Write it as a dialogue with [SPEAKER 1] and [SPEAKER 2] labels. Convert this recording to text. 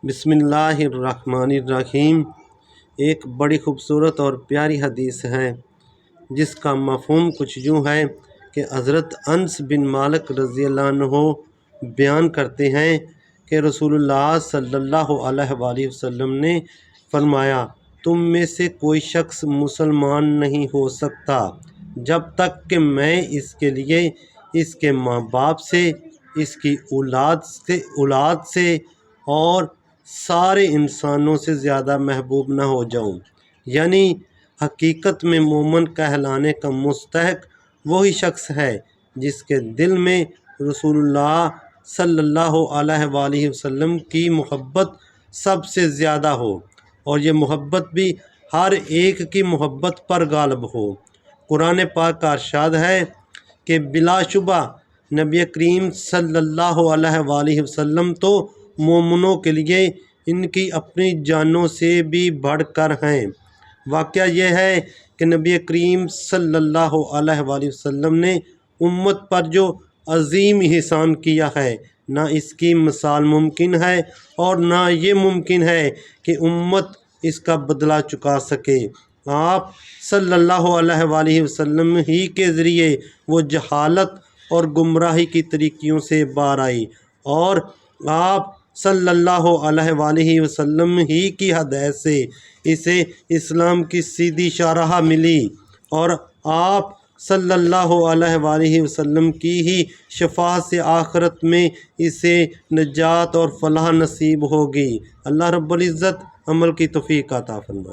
[SPEAKER 1] بسم اللہ الرحمن الرحیم۔ ایک بڑی خوبصورت اور پیاری حدیث ہے جس کا مفہوم کچھ یوں ہے کہ حضرت انس بن مالک رضی اللہ عنہ بیان کرتے ہیں کہ رسول اللہ صلی اللہ علیہ وآلہ وسلم نے فرمایا، تم میں سے کوئی شخص مسلمان نہیں ہو سکتا جب تک کہ میں اس کے لیے اس کے ماں باپ سے، اس کی اولاد سے اور سارے انسانوں سے زیادہ محبوب نہ ہو جاؤں۔ یعنی حقیقت میں مومن کہلانے کا مستحق وہی شخص ہے جس کے دل میں رسول اللہ صلی اللہ علیہ وآلہ وسلم کی محبت سب سے زیادہ ہو، اور یہ محبت بھی ہر ایک کی محبت پر غالب ہو۔ قرآن پاک کا ارشاد ہے کہ بلا شبہ نبی کریم صلی اللہ علیہ وآلہ وسلم تو مومنوں کے لیے ان کی اپنی جانوں سے بھی بڑھ کر ہیں۔ واقعہ یہ ہے کہ نبی کریم صلی اللہ علیہ وآلہ وسلم نے امت پر جو عظیم احسان کیا ہے، نہ اس کی مثال ممکن ہے اور نہ یہ ممکن ہے کہ امت اس کا بدلہ چکا سکے۔ آپ صلی اللہ علیہ وآلہ وسلم ہی کے ذریعے وہ جہالت اور گمراہی کی طریقوں سے باہر آئی، اور آپ صلی اللہ علیہ وآلہ وسلم ہی کی ہدایت سے اسے اسلام کی سیدھی شاہراہ ملی، اور آپ صلی اللہ علیہ وآلہ وسلم کی ہی شفاعت سے آخرت میں اسے نجات اور فلاح نصیب ہوگی۔ اللہ رب العزت عمل کی توفیق عطا فرمائے۔